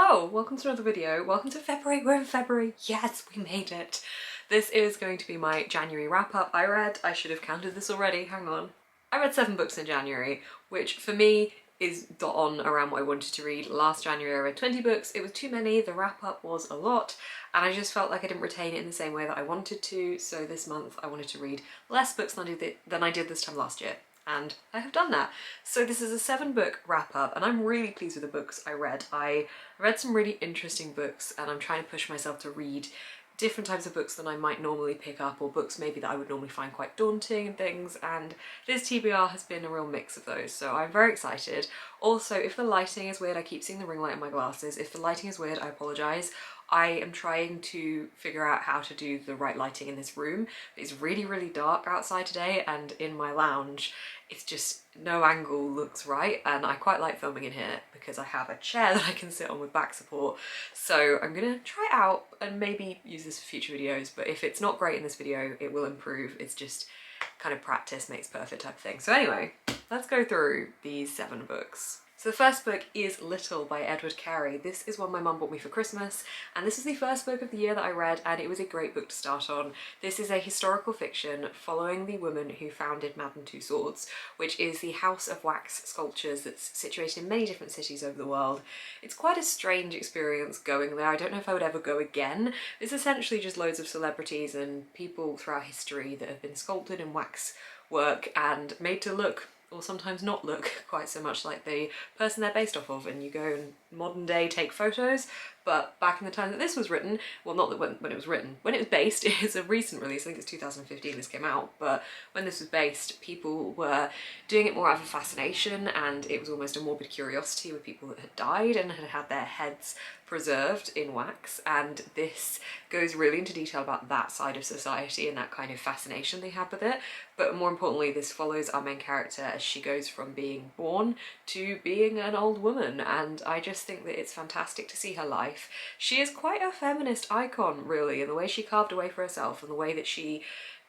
Hello, welcome to another video. Welcome to February. We're in February. Yes, we made it. This is going to be my January wrap-up. I should have counted this already, hang on. I read 7 books in January, which for me is dot on around what I wanted to read. Last January I read 20 books, it was too many, the wrap-up was a lot, and I just felt like I didn't retain it in the same way that I wanted to, so this month I wanted to read less books than I did this time last year. And I have done that. So this is a 7-book wrap-up, and I'm really pleased with the books I read. I read some really interesting books, and I'm trying to push myself to read different types of books than I might normally pick up, or books maybe that I would normally find quite daunting and things, and this TBR has been a real mix of those, so I'm very excited. Also, if the lighting is weird, I keep seeing the ring light in my glasses. If the lighting is weird, I apologise. I am trying to figure out how to do the right lighting in this room. It's really, really dark outside today, and in my lounge it's just no angle looks right, and I quite like filming in here because I have a chair that I can sit on with back support. So I'm gonna try it out and maybe use this for future videos, but if it's not great in this video, it will improve. It's just kind of practice makes perfect type of thing. So anyway, let's go through these 7 books. So the first book is Little by Edward Carey. This is one my mum bought me for Christmas, and this is the first book of the year that I read, and it was a great book to start on. This is a historical fiction following the woman who founded Madame Tussauds, which is the house of wax sculptures that's situated in many different cities over the world. It's quite a strange experience going there. I don't know if I would ever go again. It's essentially just loads of celebrities and people throughout history that have been sculpted in wax work and made to look, or sometimes not look, quite so much like the person they're based off of, and you go and modern day take photos. But back in the time that this was written, well, not that when it was written, when it was based, it is a recent release, I think it's 2015 this came out, but when this was based, people were doing it more out of a fascination, and it was almost a morbid curiosity with people that had died and had had their heads preserved in wax, and this goes really into detail about that side of society and that kind of fascination they have with it. But more importantly, this follows our main character as she goes from being born to being an old woman, and I just think that it's fantastic to see her life. She is quite a feminist icon, really, in the way she carved a way for herself and the way that she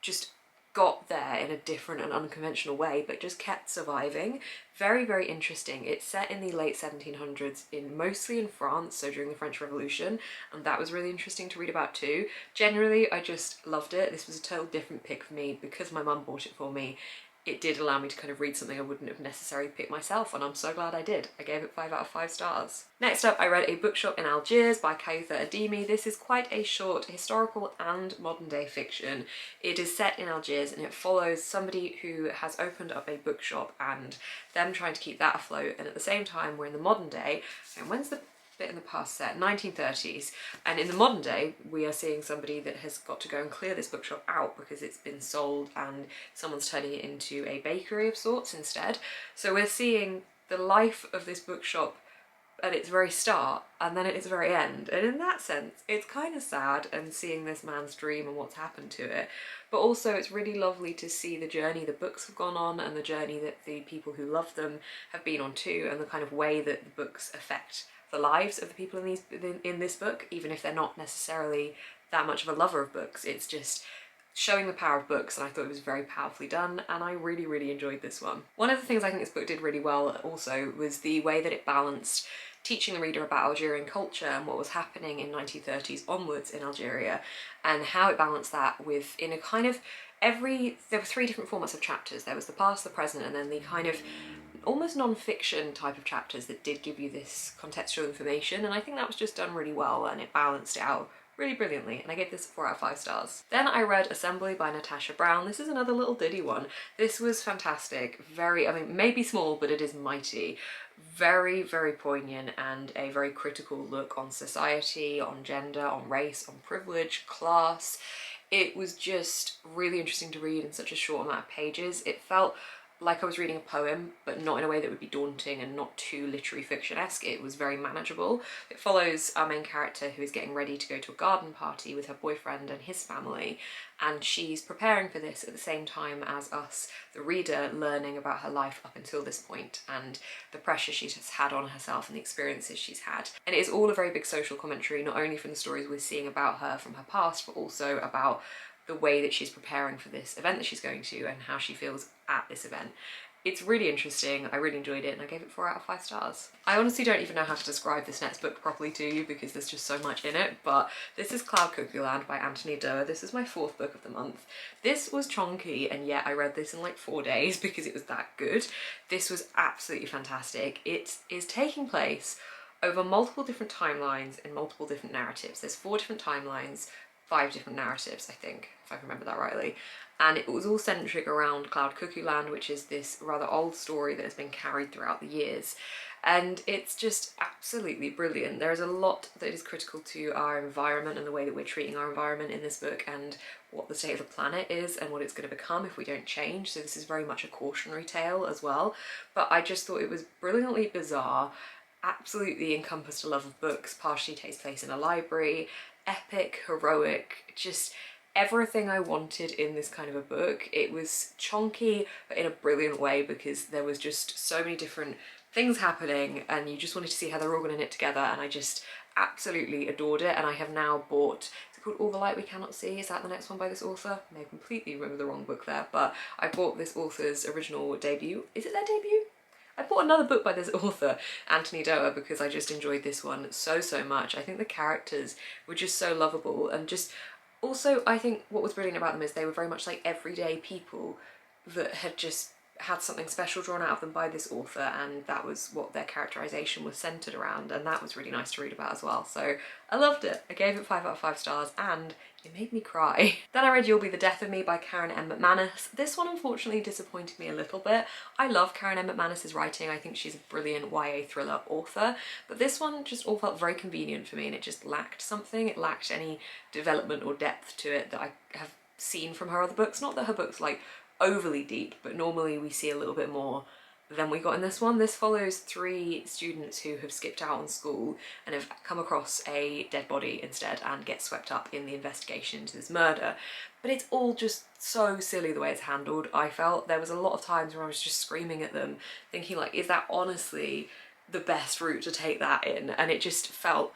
just got there in a different and unconventional way, but just kept surviving. Very, very interesting. It's set in the late 1700s, mostly in France, so during the French Revolution, and that was really interesting to read about too. Generally, I just loved it. This was a total different pick for me because my mum bought it for me. It did allow me to kind of read something I wouldn't have necessarily picked myself, and I'm so glad I did. I gave it 5 out of 5 stars. Next up, I read A Bookshop in Algiers by Kayutha Adimi. This is quite a short historical and modern day fiction. It is set in Algiers, and it follows somebody who has opened up a bookshop and them trying to keep that afloat, and at the same time we're in the modern day. And when's the bit in the past set? 1930s, and in the modern day we are seeing somebody that has got to go and clear this bookshop out because it's been sold and someone's turning it into a bakery of sorts instead. So we're seeing the life of this bookshop at its very start and then at its very end, and in that sense it's kind of sad, and seeing this man's dream and what's happened to it, but also it's really lovely to see the journey the books have gone on and the journey that the people who love them have been on too, and the kind of way that the books affect the lives of the people in this book, even if they're not necessarily that much of a lover of books. It's just showing the power of books, and I thought it was very powerfully done, and I really, really enjoyed this one. One of the things I think this book did really well also was the way that it balanced teaching the reader about Algerian culture and what was happening in 1930s onwards in Algeria, and how it balanced that with, in a kind of there were 3 different formats of chapters. There was the past, the present, and then the kind of almost non-fiction type of chapters that did give you this contextual information, and I think that was just done really well, and it balanced it out really brilliantly, and I gave this 4 out of 5 stars. Then I read Assembly by Natasha Brown. This is another little ditty one. This was fantastic. Very, I mean, maybe small, but it is mighty. Very, very poignant, and a very critical look on society, on gender, on race, on privilege, class. It was just really interesting to read in such a short amount of pages. It felt like I was reading a poem, but not in a way that would be daunting and not too literary fiction-esque. It was very manageable. It follows our main character who is getting ready to go to a garden party with her boyfriend and his family, and she's preparing for this at the same time as us, the reader, learning about her life up until this point and the pressure she's had on herself and the experiences she's had. And it is all a very big social commentary, not only from the stories we're seeing about her from her past, but also about the way that she's preparing for this event that she's going to and how she feels at this event. It's really interesting, I really enjoyed it, and I gave it 4 out of 5 stars. I honestly don't even know how to describe this next book properly to you because there's just so much in it, but this is Cloud Cuckoo Land by Anthony Doerr. This is my 4th book of the month. This was chonky, and yet I read this in like 4 days because it was that good. This was absolutely fantastic. It is taking place over multiple different timelines and multiple different narratives. There's 4 different timelines, 5 different narratives, I think, if I can remember that rightly. And it was all centric around Cloud Cuckoo Land, which is this rather old story that has been carried throughout the years. And it's just absolutely brilliant. There is a lot that is critical to our environment and the way that we're treating our environment in this book, and what the state of the planet is and what it's going to become if we don't change. So this is very much a cautionary tale as well. But I just thought it was brilliantly bizarre, absolutely encompassed a love of books, partially takes place in a library, epic, heroic, just everything I wanted in this kind of a book. It was chonky, but in a brilliant way, because there was just so many different things happening and you just wanted to see how they're all going to knit together, and I just absolutely adored it. And I have now bought, is it called All the Light We Cannot See? Is that the next one by this author? I may completely remember the wrong book there, but I bought this author's original debut. Is it their debut? I bought another book by this author, Anthony Doerr, because I just enjoyed this one so much. I think the characters were just so lovable, and just also I think what was brilliant about them is they were very much like everyday people that had just had something special drawn out of them by this author, and that was what their characterization was centered around, and that was really nice to read about as well. So I loved it. I gave it 5 out of 5 stars, and it made me cry. Then I read You'll Be the Death of Me by Karen M. McManus. This one unfortunately disappointed me a little bit. I love Karen M. McManus's writing. I think she's a brilliant YA thriller author, but this one just all felt very convenient for me, and it just lacked something. It lacked any development or depth to it that I have seen from her other books. Not that her books like overly deep, but normally we see a little bit more than we got in this one. This follows 3 students who have skipped out on school and have come across a dead body instead and get swept up in the investigation into this murder. But it's all just so silly the way it's handled. I felt there was a lot of times where I was just screaming at them, thinking like, is that honestly the best route to take that in? And it just felt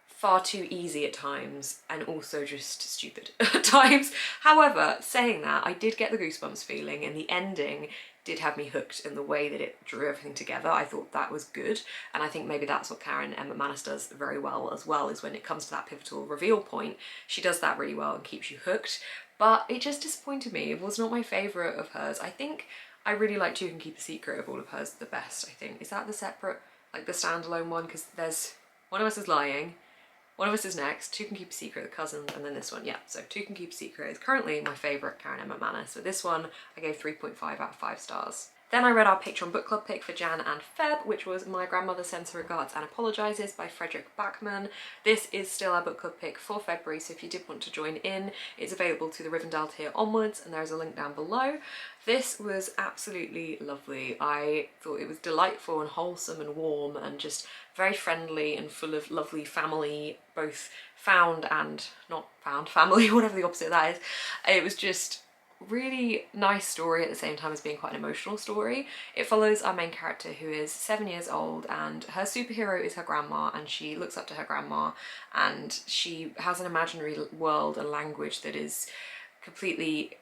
far too easy at times, and also just stupid at times. However, saying that, I did get the goosebumps feeling, and the ending did have me hooked in the way that it drew everything together. I thought that was good, and I think maybe that's what Karen M. McManus does very well as well, is when it comes to that pivotal reveal point, she does that really well and keeps you hooked. But it just disappointed me. It was not my favourite of hers. I think I really liked You Can Keep a Secret of all of hers the best, I think. Is that the separate, like the standalone one? Because there's One of Us is Lying, One of Us is Next, Two Can Keep a Secret, The Cousin, and then this one. Yeah, so Two Can Keep a Secret is currently my favourite Karen M. McManus, but this one I gave 3.5 out of 5 stars. Then I read our Patreon book club pick for Jan and Feb, which was My Grandmother Sends Her Regards and Apologises by Frederick Backman. This is still our book club pick for February, so if you did want to join in, it's available to the Rivendell tier onwards, and there's a link down below. This was absolutely lovely. I thought it was delightful and wholesome and warm and just very friendly and full of lovely family, both found and not found family, whatever the opposite of that is. It was just really nice story at the same time as being quite an emotional story. It follows our main character, who is 7 years old, and her superhero is her grandma, and she looks up to her grandma, and she has an imaginary world and language that is completely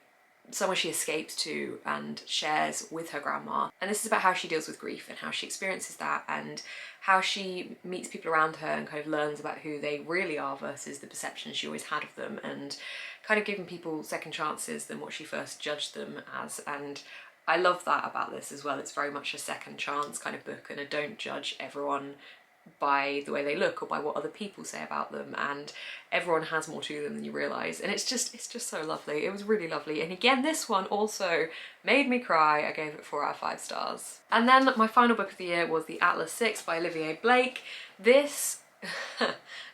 somewhere she escapes to and shares with her grandma. And this is about how she deals with grief and how she experiences that, and how she meets people around her and kind of learns about who they really are versus the perception she always had of them, and kind of giving people second chances than what she first judged them as. And I love that about this as well. It's very much a second chance kind of book, and a don't judge everyone by the way they look or by what other people say about them, and everyone has more to them than you realise, and it's just so lovely. It was really lovely, and again this one also made me cry. I gave it 4 out of 5 stars. And then my final book of the year was The Atlas 6 by Olivier Blake. This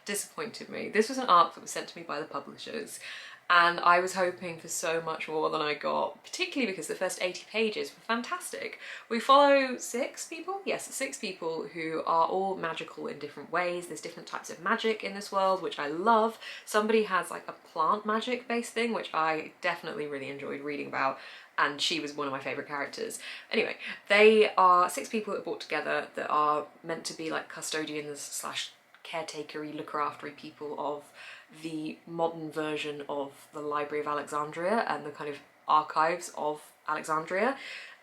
disappointed me. This was an ARC that was sent to me by the publishers, and I was hoping for so much more than I got, particularly because the first 80 pages were fantastic. We follow 6 people? Yes, 6 people who are all magical in different ways. There's different types of magic in this world, which I love. Somebody has like a plant magic based thing, which I definitely really enjoyed reading about, and she was one of my favourite characters. Anyway, they are 6 people that are brought together that are meant to be like custodians slash caretakery, looker aftery people of the modern version of the Library of Alexandria and the kind of archives of Alexandria.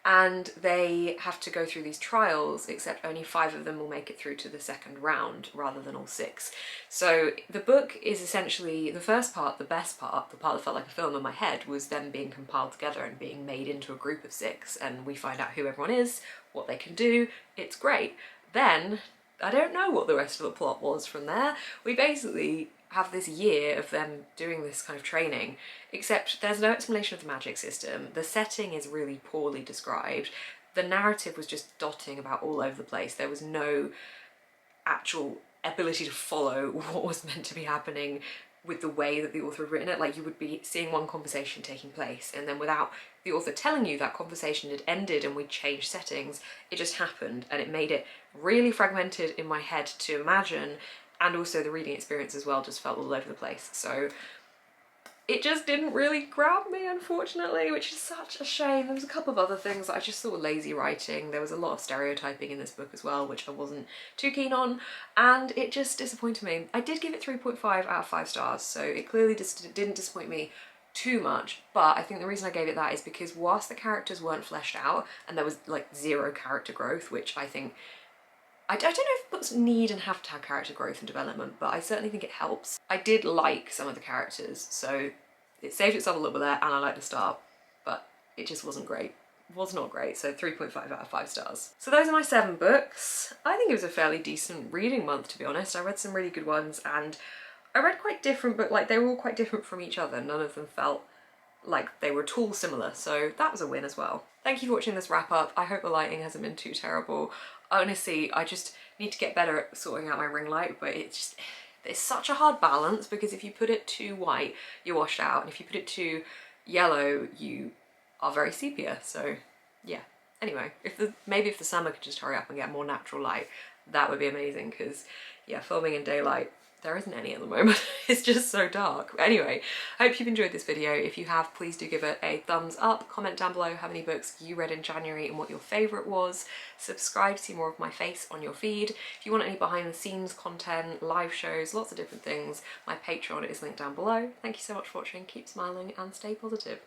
and they have to go through these trials, except only 5 of them will make it through to the second round rather than all 6. So the book is essentially, the first part, the best part, the part that felt like a film in my head, was them being compiled together and being made into a group of 6, and we find out who everyone is, what they can do. It's great. Then I don't know what the rest of the plot was from there. We basically have this year of them doing this kind of training, except there's no explanation of the magic system. The setting is really poorly described. The narrative was just dotting about all over the place. There was no actual ability to follow what was meant to be happening with the way that the author had written it. Like, you would be seeing one conversation taking place, and then without the author telling you that conversation had ended and we changed settings, it just happened, and it made it really fragmented in my head to imagine, and also the reading experience as well just felt all over the place. So it just didn't really grab me, unfortunately, which is such a shame. There was a couple of other things that I just thought were lazy writing. There was a lot of stereotyping in this book as well, which I wasn't too keen on, and it just disappointed me. I did give it 3.5 out of 5 stars, so it clearly just didn't disappoint me too much, but I think the reason I gave it that is because whilst the characters weren't fleshed out and there was like 0 character growth, which I think, I don't know if books need and have to have character growth and development, but I certainly think it helps. I did like some of the characters, so it saved itself a little bit there, and I liked the start, but it just wasn't great. It was not great, so 3.5 out of 5 stars. So those are my 7 books. I think it was a fairly decent reading month, to be honest. I read some really good ones, and I read quite different, but like they were all quite different from each other. None of them felt like they were at all similar, so that was a win as well. Thank you for watching this wrap up. I hope the lighting hasn't been too terrible. Honestly, I just need to get better at sorting out my ring light, but it's such a hard balance, because if you put it too white, you're washed out, and if you put it too yellow, you are very sepia. So yeah. Anyway, maybe if the summer could just hurry up and get more natural light, that would be amazing, because yeah, filming in daylight, there isn't any at the moment. It's just so dark. Anyway, I hope you've enjoyed this video. If you have, please do give it a thumbs up. Comment down below how many books you read in January and what your favourite was. Subscribe to see more of my face on your feed. If you want any behind the scenes content, live shows, lots of different things, my Patreon is linked down below. Thank you so much for watching. Keep smiling and stay positive.